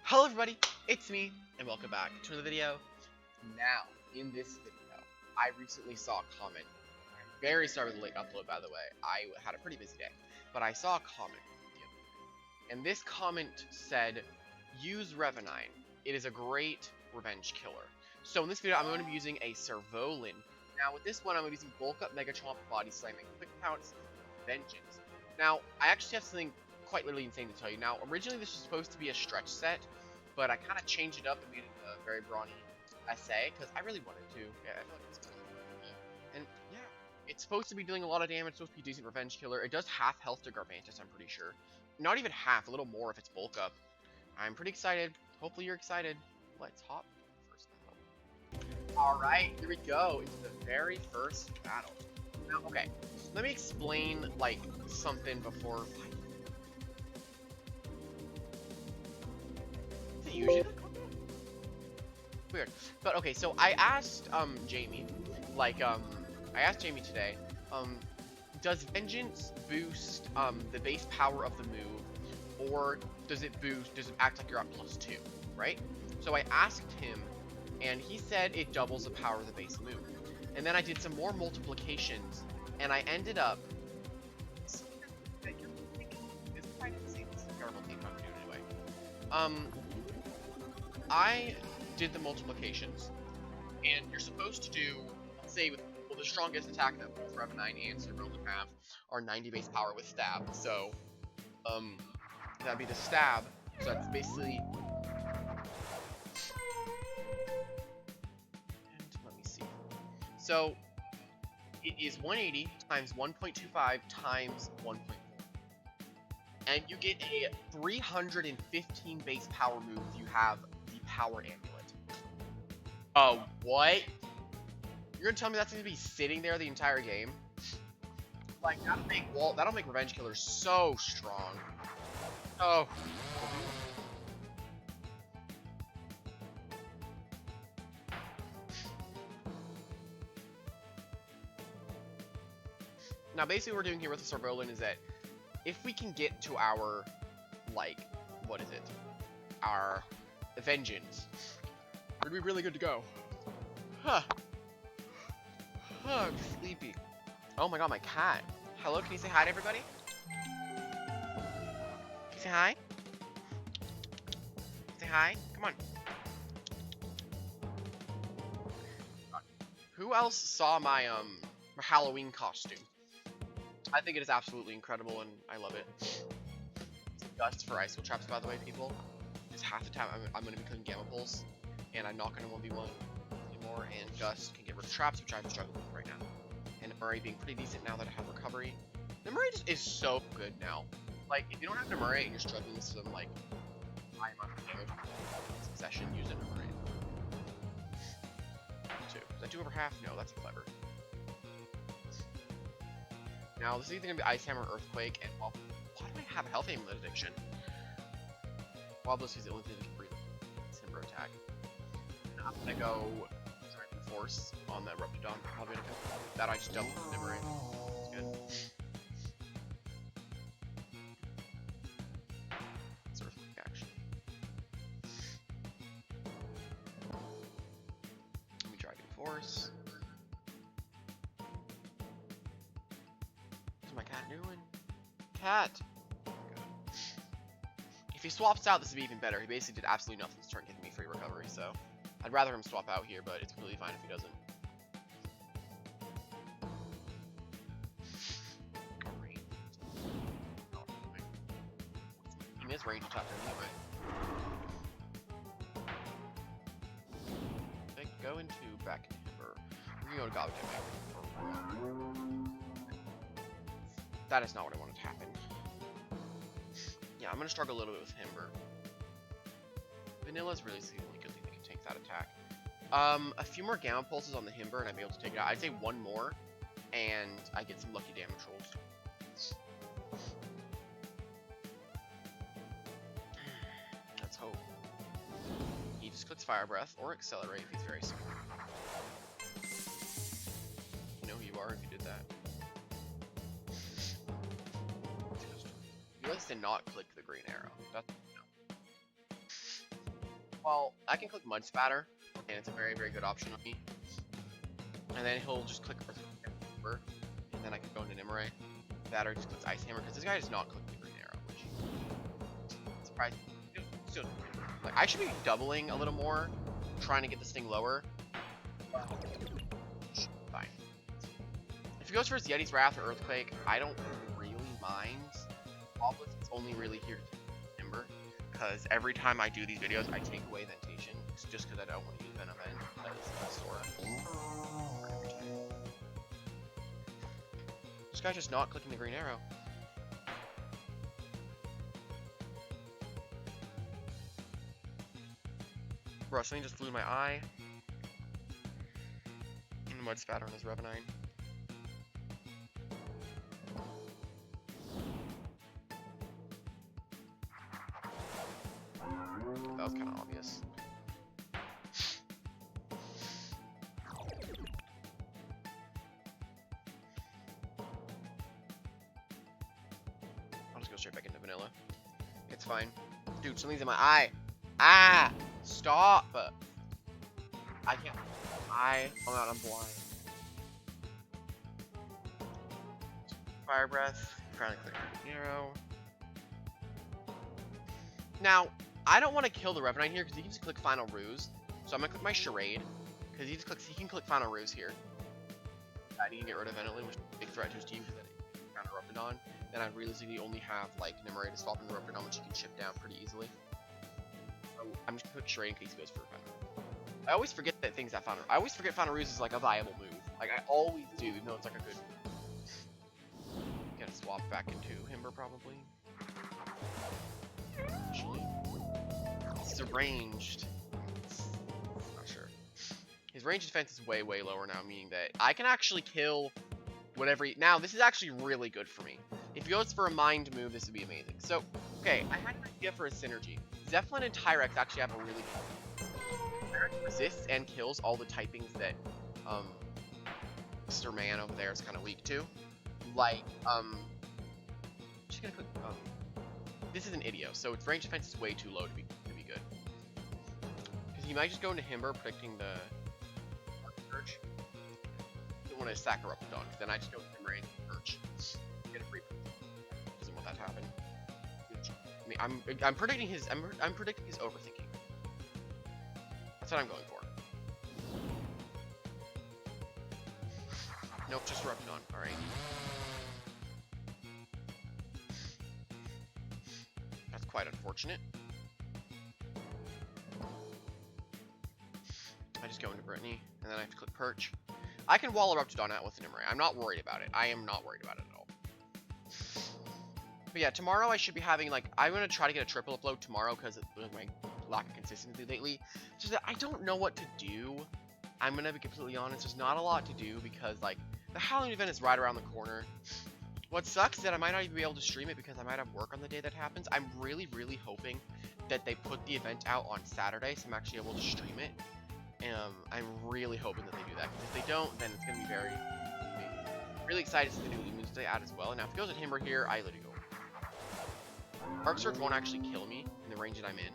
Hello everybody, it's me, and welcome back to another video. Now, in this video, I recently saw a comment. I'm very sorry for the late upload, by the way. I had a pretty busy day. But I saw a comment, and this comment said, use Revenine. It is a great revenge killer. So in this video, I'm going to be using a Cervolen. Now with this one, I'm going to be using Bulk Up, Mega Chomp, Body Slamming, Quick Pounce, Vengeance. Now, I actually have something quite literally insane to tell you. Now, originally this was supposed to be a stretch set, but I kind of changed it up and made it a very brawny essay, because I really wanted to. Yeah, I feel like it's good. And, yeah, it's supposed to be doing a lot of damage, it's supposed to be a decent revenge killer. It does half health to Garbantus, I'm pretty sure. Not even half, a little more if it's bulk up. I'm pretty excited. Hopefully you're excited. Let's hop first battle. Alright, here we go. It's the very first battle. Now, okay, let me explain, like, something before... Is it usually weird? But, okay, so I asked, Jamie, like, I asked Jamie today, does Vengeance boost, the base power of the move, or does it act like you're at +2, right? So I asked him, and he said it doubles the power of the base move. And then I did some more multiplications, and I ended up... I did the multiplications, and you're supposed to do, let's say, with the strongest attack that both Revenine and Cervolen have are 90 base power with stab. So, that'd be the stab. So that's basically. And let me see. So it is 180 times 1.25 times 1.4. And you get a 315 base power move if you have the Power Amulet. Oh, what? You're gonna tell me that's gonna be sitting there the entire game? Like, that'll make Revenge Killers so strong. Oh. Now, basically what we're doing here with the Cervolen is that if we can get to our, like, what is it? Our Vengeance, we're gonna be really good to go. Huh. I'm sleepy. Oh my god, my cat. Hello, can you say hi to everybody? Can you say hi? Say hi? Come on. Who else saw my Halloween costume? I think it is absolutely incredible, and I love it. It's Gust for Ice Traps, by the way, people. It's half the time I'm going to be cooking Gamma Pulse, and I'm not going to 1v1 anymore, and Gust can get rid of traps, which I'm struggling with right now. And Murray being pretty decent now that I have recovery. Murray just is so good now. Like, if you don't have Murray and you're struggling with some, like, high amount of damage succession, use a Murray. 2. Is that 2 over half? No, that's clever. Now, this is either going to be Ice Hammer or Earthquake, and why do I have a Health Amulet addiction? Wobbless is the only thing that can breathe Timber attack. And I'm going to go Driving Force on the Reptidon. That I just doubled the Nimmerate. That's good. It's Earthquake action. Let me Driving Force. What's my cat doing? Cat! If he swaps out, this would be even better. He basically did absolutely nothing to start giving me free recovery, so I'd rather him swap out here, but it's completely fine if he doesn't. He is range attack anyway. Okay, go into back timber. We're gonna go to Goblet Timber. That is not what I wanted to happen. Yeah, I'm gonna struggle a little bit with Timber. Vanilla's really the only good thing that can tank that attack. A few more Gamma Pulses on the Himber and I'd be able to take it out. I'd say one more, and I get some lucky damage rolls. Let's hope. He just clicks Fire Breath or Accelerate if he's very smart. You know who you are if you did that. He likes to not click the green arrow. That's, no. Well, I can click Mud Spatter, and it's a very, very good option on me. And then he'll just click Earthquake, and then I can go into Nimue. Spatter just clicks Ice Hammer, because this guy does not click the Green Arrow, which is surprising. Still, like, I should be doubling a little more, trying to get this thing lower. Fine. If he goes for his Yeti's Wrath or Earthquake, I don't really mind. Obelisk is only really here to take Timber, because every time I do these videos, I take away Ventation, just because I don't want to use Venom Vent, because Sora. This guy's just not clicking the Green Arrow. Bro, something just flew in my eye. And the Mud Spatter on his Revenine. That was kind of obvious. I'll just go straight back into vanilla. It's fine. Dude, something's in my eye. Ah! Stop! I can't. Oh god, I'm blind. Fire Breath. Trying to click Arrow. Now, I don't want to kill the Revenant here because he can just click Final Ruse. So I'm gonna click my Charade because he can click Final Ruse here. I need to get rid of Venilin, which is a big threat to his team because then he can counter Raptidon. Then I realistically only have like Nimue to swap into Raptidon, which he can chip down pretty easily. So I'm just gonna put Charade in case he goes for Final. I always forget that things that Final. I always forget Final Ruse is like a viable move. Like I always do, even though it's like a good. Gotta swap back into Himber probably. Actually, it's ranged. Not sure. His range defense is way, way lower now, meaning that I can actually kill whatever. Now, this is actually really good for me. If he goes for a mind move, this would be amazing. So, okay, I had an idea for a synergy. Zeppelin and Tyrex actually have a really good. Tyrex resists and kills all the typings that Mr. Man over there is kind of weak to. Like, just gonna click. This is an Idio, so its range defense is way too low to be good. Because he might just go into Himber, predicting the Perch. Don't want to sack her up to Dawn, because then I just go with Himber and Perch. Get a free Perch. Doesn't want that to happen. I mean, I'm predicting his overthinking. That's what I'm going for. Nope, just Raptidon. Alright. That's quite unfortunate. I just go into Brittany, and then I have to click Perch. I can wall Raptidon out with an Nimue. I'm not worried about it. I am not worried about it at all. But yeah, tomorrow I should be having, like, I'm going to try to get a triple upload tomorrow because of my lack of consistency lately. It's just that I don't know what to do. I'm going to be completely honest. There's not a lot to do because, like, the Halloween event is right around the corner. What sucks is that I might not even be able to stream it because I might have work on the day that happens. I'm really, really hoping that they put the event out on Saturday so I'm actually able to stream it. I'm really hoping that they do that, because if they don't, then it's going to be really excited to see the new Loomians they add as well. And now if it goes at Himber here, I literally go. Arc Surge won't actually kill me in the range that I'm in.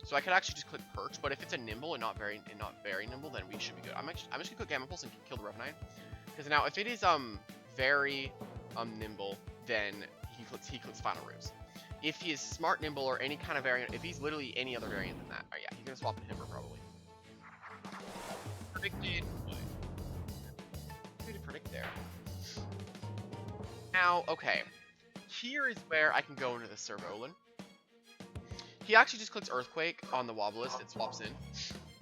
So I could actually just click Perch, but if it's a nimble and not very nimble, then we should be good. I'm just gonna click Gamma Pulse and kill the Revenant. Because now if it is very nimble, then he clicks Final Ruse. If he is smart nimble or any kind of variant, if he's literally any other variant than that, oh yeah, he's gonna swap in Himber probably. Predicted. What did he predict there? Now, okay. Here is where I can go into the Cervolen. He actually just clicks Earthquake on the Wobblist and swaps in.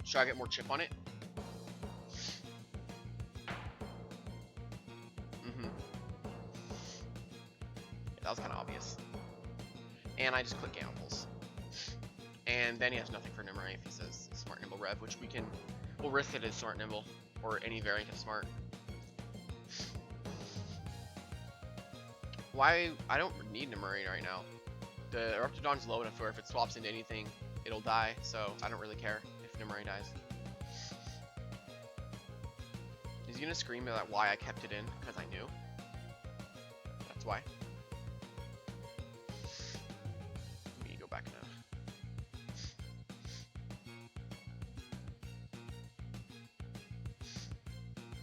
Should I get more chip on it? Yeah, that was kind of obvious. And I just click Gamma Pulse. And then he has nothing for Nimue if he says Smart Nimble Rev, which we'll risk it as Smart Nimble, or any variant of Smart. Why? I don't need Nimue right now. The Raptidon's low enough where if it swaps into anything, it'll die, so I don't really care if Nimue dies. He's gonna scream about why I kept it in, because I knew. That's why. Let me go back enough.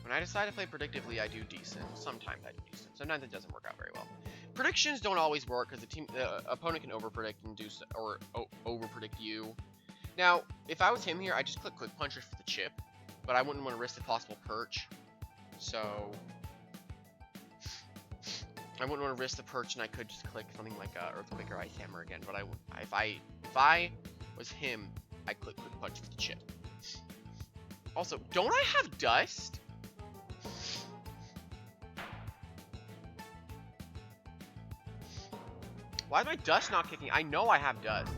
When I decide to play predictively, I do decent. Sometimes I do decent. Sometimes it doesn't work out very well. Predictions don't always work because the opponent can overpredict and do or overpredict you. Now, if I was him here, I'd just click Quick Puncher for the chip, but I wouldn't want to risk the possible perch. So I wouldn't want to risk the perch, and I could just click something like Earthquake or Ice Hammer again. But if I was him, I'd click Quick Punch for the chip. Also, don't I have Dust? Why is my Dust not kicking? I know I have Dust.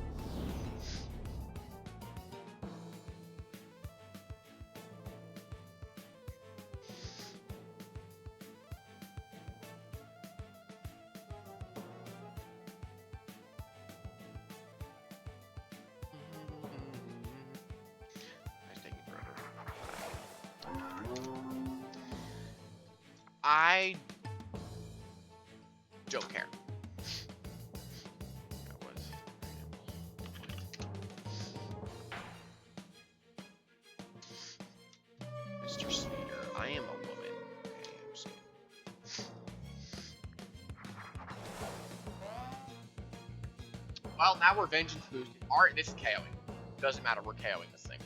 I don't care. Mr. Speeder, I am a woman. Okay, I'm just kidding. Well, now we're Vengeance boosted. This is KOing. Doesn't matter, we're KOing this thing.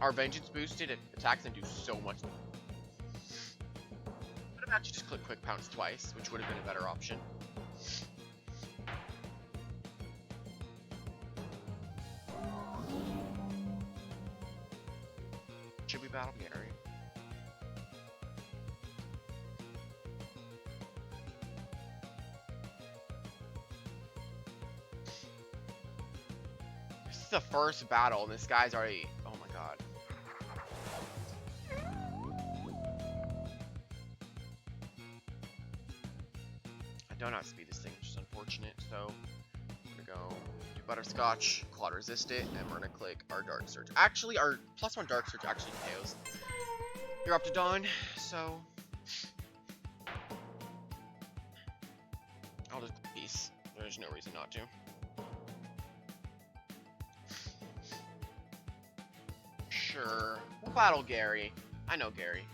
Our Vengeance boosted, it attacks and do so much. What about you just click Quick Pounce twice, which would have been a better option. Should we battle Gary? This is the first battle, and this guy's already. Oh my god. I don't know how to speed this thing, which is unfortunate. So I'm gonna go do Butterscotch, Quad Resist it, and we're gonna click our Dark Surge. Actually, our +1 Dark Surge actually KOs. You're up to Dawn, so I'll just peace. There's no reason not to. Sure. We'll battle Gary. I know Gary.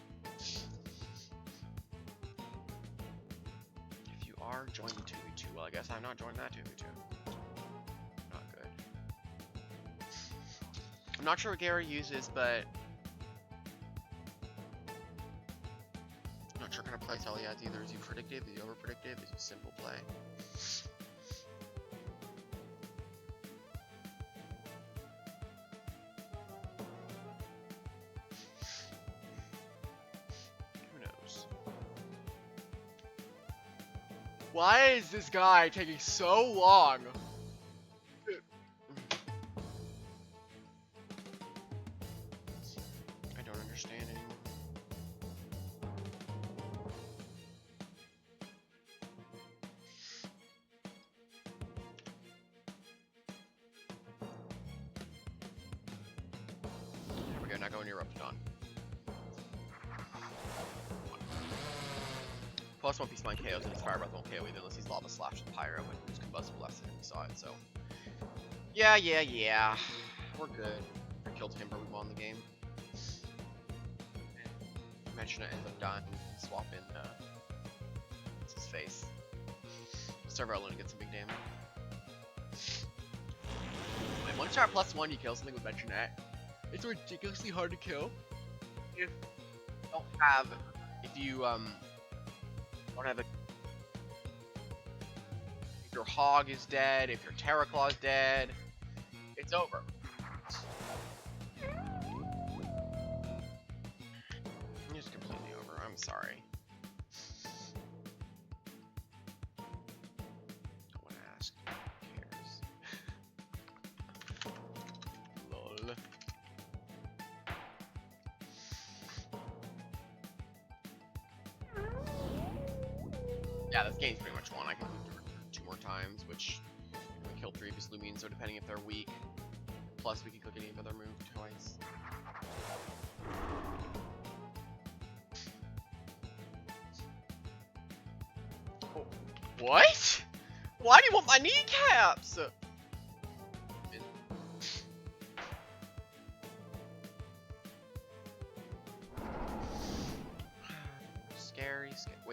If you are joining 2v2, well, I guess I'm not joining that 2v2. Not good. I'm not sure what Gary uses, but I'm not sure what kind of play style he has either. Is he predictive? Is he over predictive? Is he simple play? Why is this guy taking so long? I don't understand anymore. There we go, now go and erupt on. +1 piece mine KOs and his fire breath won't KO either unless he's lava slash with pyro and it's combustible less than we saw it, so. Yeah. We're good. I killed Timber, we won the game. Mention it ends up dying and swap in what's his face. Cervolen to get some big damage. Wait, one shot +1 you kill something with Mentionette. It's ridiculously hard to kill. If you don't have a. If your Hog is dead, if your Terraclaw is dead, it's over. It's completely over. I'm sorry. No one asked. Who cares? Lol. Yeah, this game's pretty much won. I can move 2 more times, which we killed previous Loomian, so depending if they're weak, plus we can click any other move twice. Oh, what? Why do you want my kneecaps?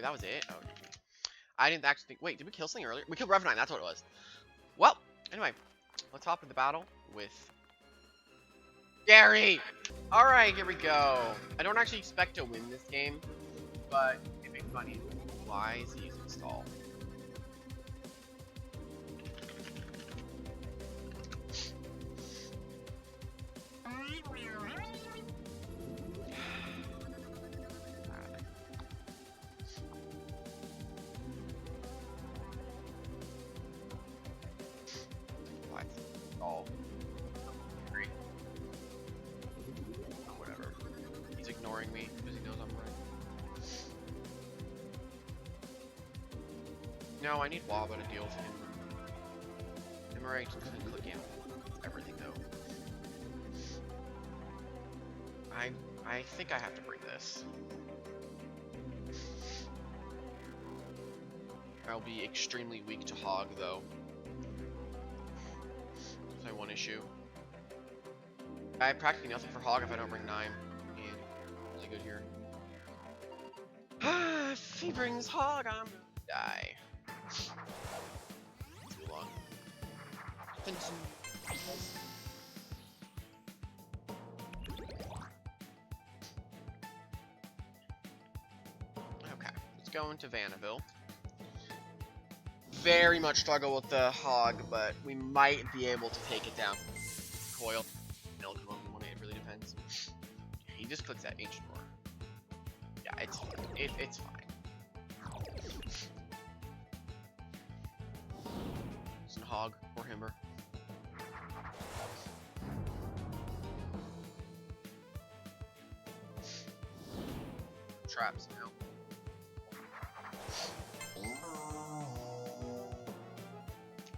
Wait, that was it? Oh, I didn't actually think. Wait, did we kill something earlier? We killed Revenant, that's what it was. Well, anyway, let's hop into battle with Gary! Alright, here we go. I don't actually expect to win this game, but it makes funny. Why is he using stall? What? Stall. Whatever. He's ignoring me because he knows I'm right. No, I need Waba to deal with him. Emerald couldn't click in everything though. I think I have to bring this. I'll be extremely weak to Hog though. That's my one issue. I have practically nothing for Hog if I don't bring 9. And really good here. If he brings Hog, I'm gonna die. Too long. Okay, let's go into Vanaville. Very much struggle with the Hog, but we might be able to take it down. Coil. Milk one, it really depends. He just clicks that ancient roar. Yeah, it's fine. It's a Hog or Himber. Traps now.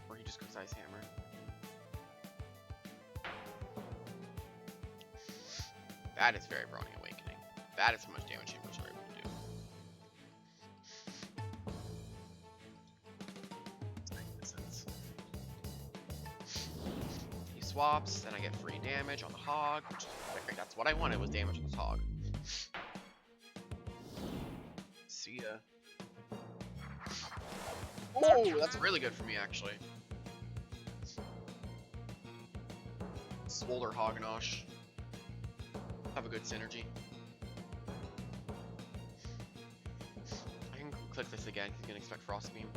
Or he just clicks Ice Hammer. That is very Brony Awakening. That is how much damage Himbers are able to do. Magnificence. He swaps, then I get free damage on the Hog, which is great. That's what I wanted, was damage on this Hog. See ya. Oh, that's really good for me, actually. Swolder Hognosh. Have a good synergy. I can click this again because you can expect Frost Beam.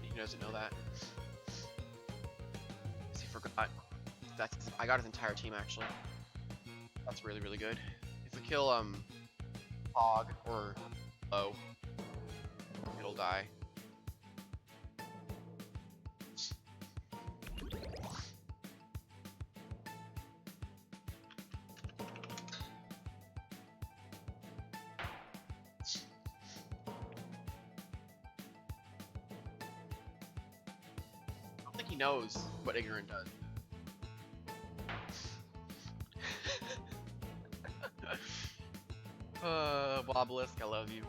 He doesn't know that. He forgot. I got his entire team actually. That's really, really good. If we kill Hog or Low, it'll die. He knows what Ignorant does. Wobblisk, I love you.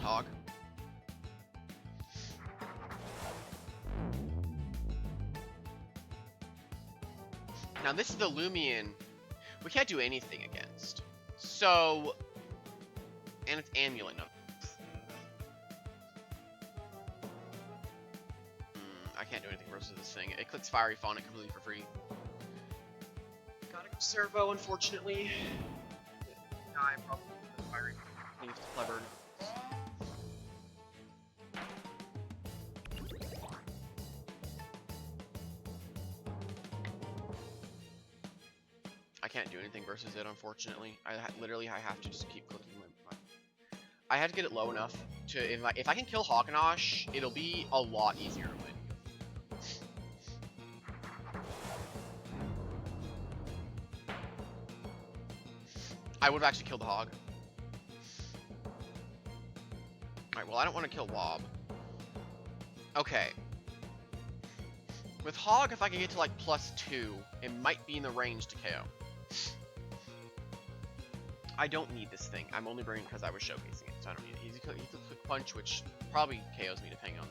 Hog. Now this is the Loomian we can't do anything against. So, and it's Amulet. No. I can't do anything versus this thing. It clicks Fiery Fauna completely for free. Gotta go Servo, unfortunately. Die probably with Fiery Fauna. He's clever. I can't do anything versus it, unfortunately. Literally, I have to just keep clicking my... I had to get it low enough to... If I can kill Hawknosh, it'll be a lot easier to win. I would have actually killed the Hog. Alright, well, I don't want to kill Wob. Okay. With Hog, if I can get to like +2, it might be in the range to KO. I don't need this thing. I'm only bringing it because I was showcasing it, so I don't need it. He's a quick punch, which probably KOs me depending on.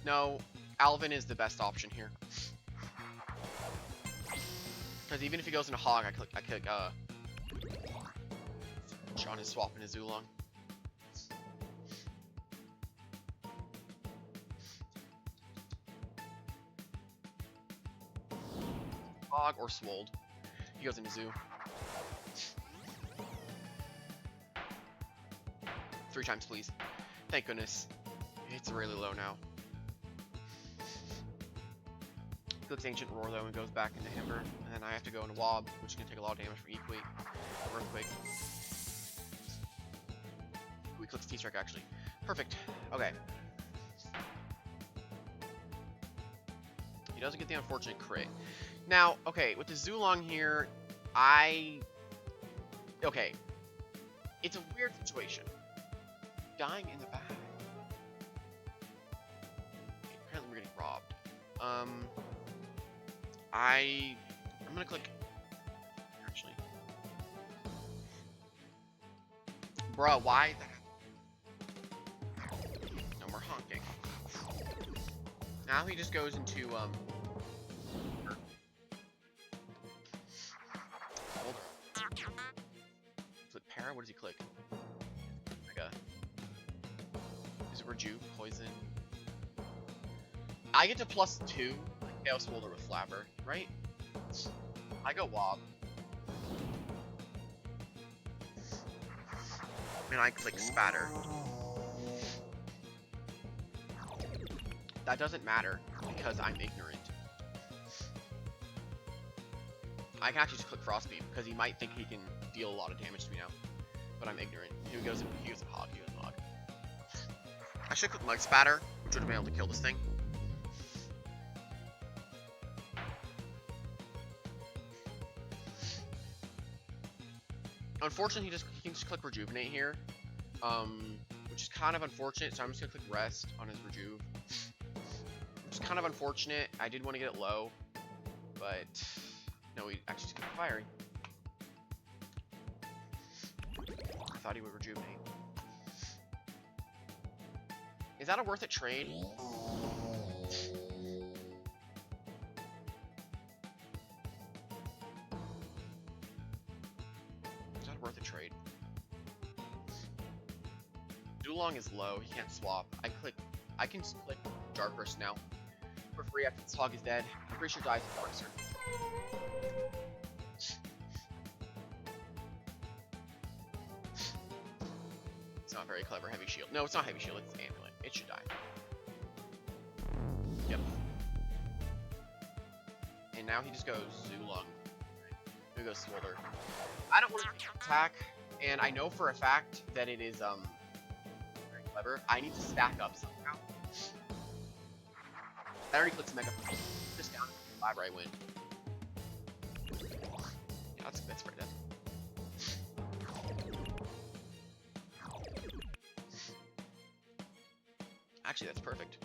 No, Alvin is the best option here. Because even if he goes into Hog, I click John is swapping his Zulong. Hog or Swold. He goes into Zoo. 3 times, please. Thank goodness. It's really low now. Clicks Ancient Roar though and goes back into Himber, and then I have to go into Wob, which can take a lot of damage from Equate. Earthquake. We clicks T-Strike actually. Perfect. Okay. He doesn't get the unfortunate crit. Now, okay, with the Zulong here, okay. It's a weird situation. Dying in the bag. Apparently we're getting robbed. I'm gonna click. Actually, bruh, why? No more honking. Now he just goes into Hold on. Click Para. What does he click? Like is it Rejuve, Poison? I get to +2. Chaos Folder with Flapper, right? I go Wob. And I click Spatter. That doesn't matter because I'm ignorant. I can actually just click Frostbeam because he might think he can deal a lot of damage to me now. But I'm ignorant. He goes in Hog, he goes in Hog. I should click Mud Spatter, which would have been able to kill this thing. Unfortunately, he can just click Rejuvenate here, which is kind of unfortunate, so I'm just going to click Rest on his Rejuve. Which is kind of unfortunate. I did want to get it low, but no, he actually just clicked Fiery. I thought he would Rejuvenate. Is that a worth it trade? Worth a trade. Zulong is low, he can't swap. I can just click Dark Burst now. For free after this Hog is dead. I'm pretty sure dies with Dark Surge. It's not very clever, Heavy Shield. No, it's not Heavy Shield, it's Amulet. It should die. Yep. And now he just goes Zulong. Here goes Smolder. I don't want to attack, and I know for a fact that it is very clever. I need to stack up somehow. I already clicked Mega. Just down 5 right win. Yeah, that's pretty good. Actually, that's perfect.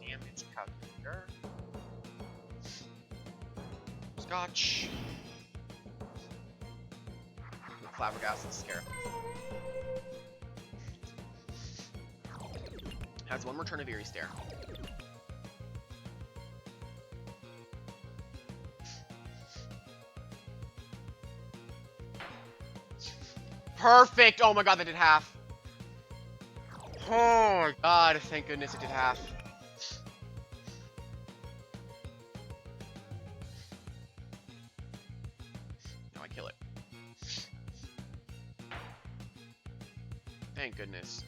Damage calculator. Scotch. The Flabbergasted Scare. Has one more turn of Eerie Stare. Perfect! Oh my god, that did half. Oh my god, thank goodness it did half. Now I kill it. Thank goodness.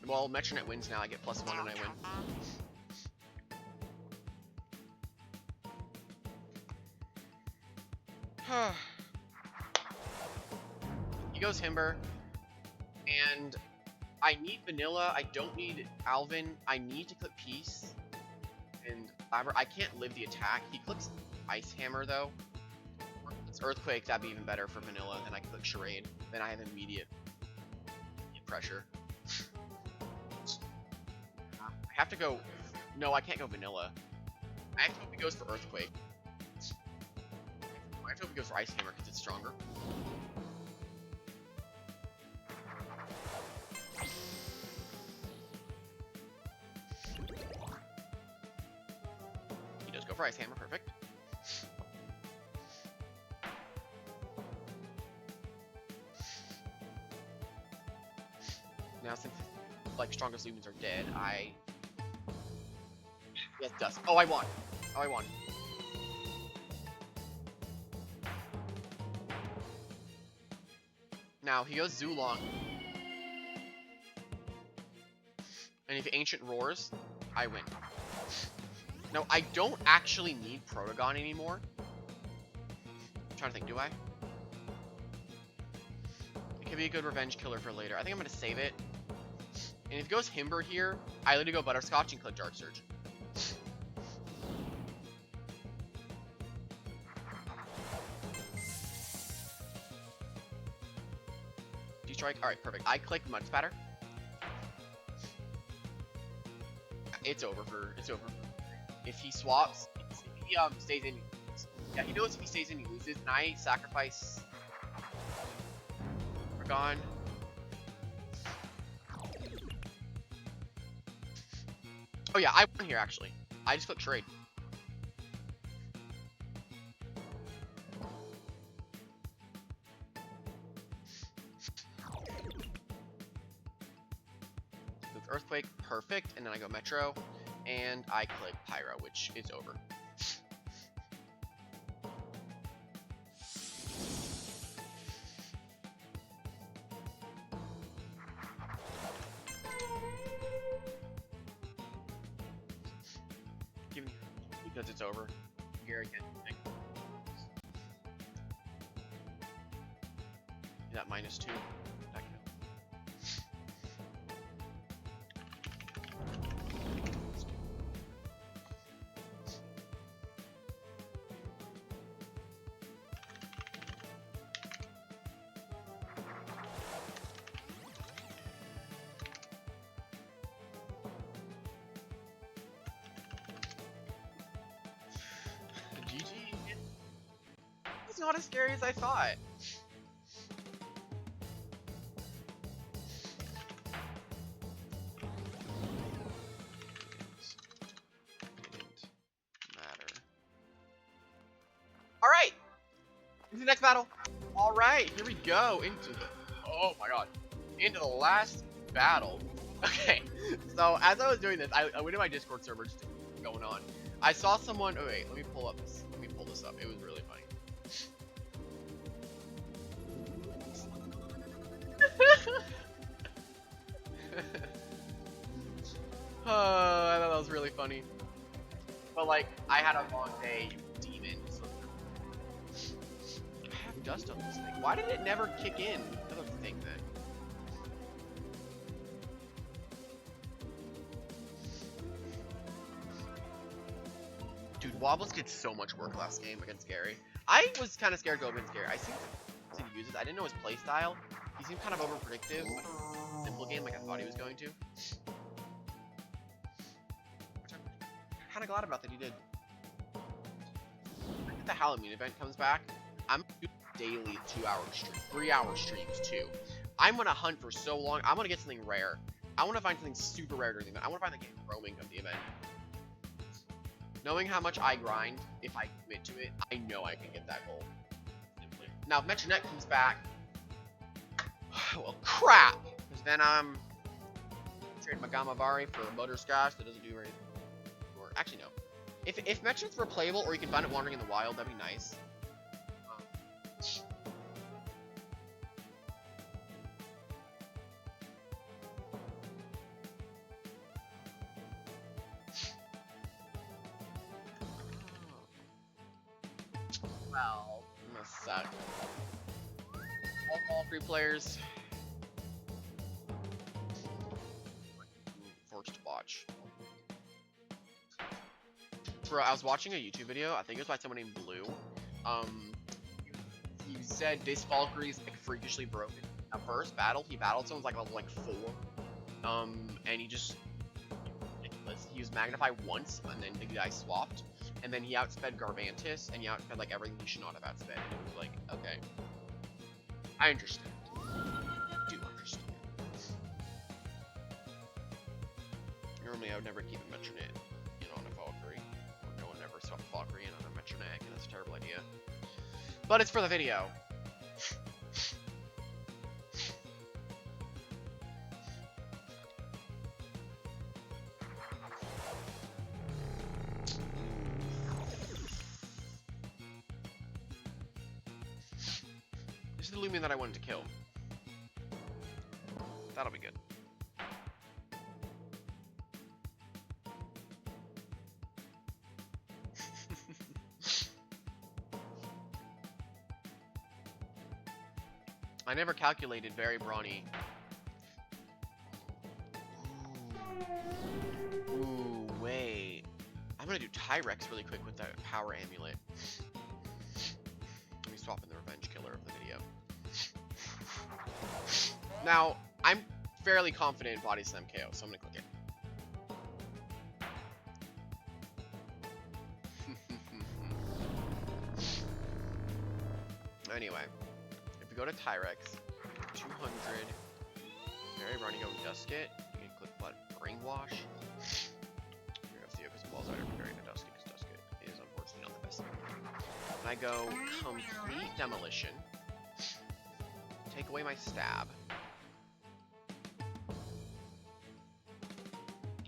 Well, Metronet wins now, I get +1 and I win. He goes Himber, and I need vanilla. I don't need Alvin. I need to click Peace. And I can't live the attack. He clicks Ice Hammer though. It's Earthquake. That'd be even better for vanilla. Then I click Charade. Then I have immediate pressure. I have to go. No, I can't go vanilla. I have to hope he goes for Earthquake. I have to hope he goes for Ice Hammer because it's stronger. He does go for Ice Hammer, perfect. Now since like strongest Loomians are dead, yes, Dust. Oh, I won. Oh, I won. Now he goes Zulong. And if Ancient roars, I win. Now I don't actually need Protogon anymore. I'm trying to think, do I? It could be a good revenge killer for later. I think I'm gonna save it. And if it goes Himber here, I literally go Butterscotch and click Dark Surge. Strike. All right, perfect. I click Mud Spatter. It's over. If he swaps, if he stays in. Yeah, he knows if he stays in, he loses. And I sacrifice Dragon. Oh yeah, I won here actually. I just clicked Trade. Earthquake, perfect, and then I go Metro, and I click Pyro, which is over. Because it's over. Gary can't do anything. That -2. It's not as scary as I thought. Didn't matter. All right, into the next battle. All right, here we go into the. Oh my god, into the last battle. Okay, so as I was doing this, I went to my Discord server just to see what's going on. I saw someone. Oh wait, let me pull up this. Let me pull this up. It was really funny. Oh, I thought that was really funny. But like, I had a long day, demon. So I have dust on this thing. Why did it never kick in? Another thing then. Dude, Wobbles did so much work last game against Gary. I was kind of scared to go against Gary. I seemed to use it. I didn't know his playstyle. He seemed kind of over predictive. Simple game like I thought he was going to. Kind of glad about that he did. If the Halloween event comes back, I'm gonna do daily 2-hour stream, 3-hour streams too. I'm gonna hunt for so long. I'm gonna get something rare. I want to find something super rare during the event. I want to find the game roaming of the event. Knowing how much I grind, if I commit to it, I know I can get that goal. Simply. Now, if Metronet comes back, well, crap. Because then I'm trading my Gamavari for a Butterscotch that doesn't do anything. Actually, no. If Metronets were playable, or you can find it wandering in the wild, that'd be nice. Well, I'm gonna suck. All 3 players. worst to watch. Bro, I was watching a YouTube video, I think it was by someone named Blue. He said this Valkyrie is like freakishly broken. At first battle, he battled someone like level like 4. And he just ridiculous. He used Magnify once, and then the guy swapped, and then he outsped Garbantis, and he outsped like everything he should not have outsped. And it was like, okay, I understand. I do understand. Normally, I would never keep a Metronet, on a Valkyrie. Or no one ever swapped Valkyrie in on a Metronet, and that's a terrible idea. But it's for the video. This is the Loomian that I wanted to kill. That'll be good. I never calculated very brawny. Ooh, wait. I'm gonna do Tyrex really quick with that power amulet. Let me swap in the revenge killer of the video. Now, I'm fairly confident in Body Slam KO, so I'm gonna click it. Anyway, if we go to Tyrex, 200, very running go Dusket, you can click Blood Brainwash. You're gonna see it because the balls are very into Dusket, because Dusket is unfortunately not the best. And I go Complete Demolition, take away my stab,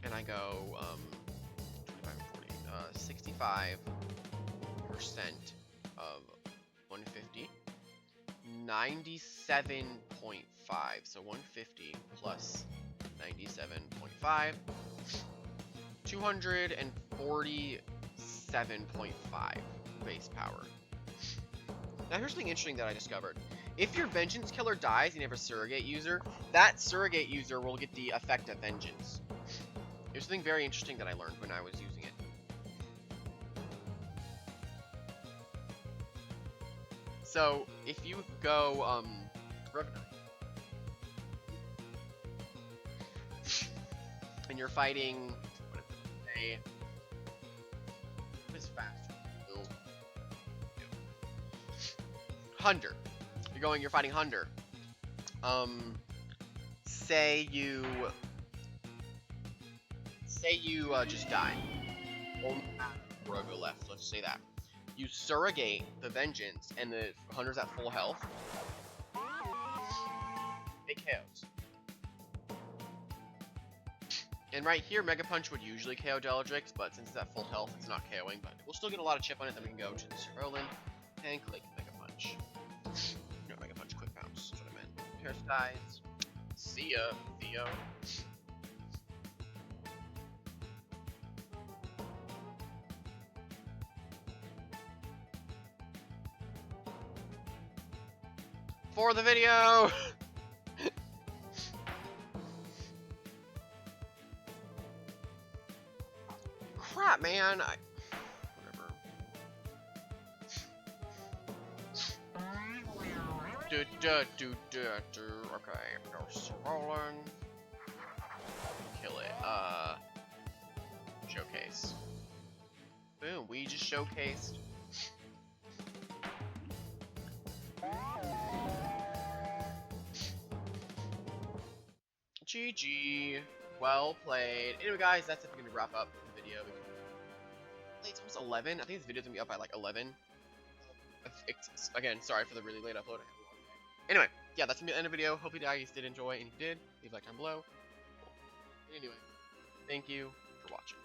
and I go 25 and 40, 65% of 150, 97.5, so 150 plus 97.5, 247.5 base power. Now here's something interesting that I discovered. If your Vengeance Killer dies and you have a Surrogate user, that Surrogate user will get the effect of Vengeance. There's something very interesting that I learned when I was using it. So, if you go, and you're fighting, what is fast? Hunter. You're fighting Hunter. Say you just die. Only have Rogo left, let's say that. You surrogate the Vengeance, and the Hunter's at full health. It KOs. And right here, Mega Punch would usually KO Deladrix, but since it's at full health, it's not KOing. But we'll still get a lot of chip on it. Then we can go to the Cervolen and click Mega Punch. No, Mega Punch, Quick Bounce. That's what I meant. Hairstyles. See ya, Theo. For the video! Crap, man! Whatever. Okay, go Cervolen. Kill it. Showcase. Boom, we just showcased. GG. Well played. Anyway, guys, that's it. We're gonna wrap up the video. It's almost 11. I think this video's gonna be up by like 11. Again, sorry for the really late upload. Anyway, yeah, that's gonna be the end of the video. Hope you guys did enjoy, and if you did, leave a like down below. Anyway, thank you for watching.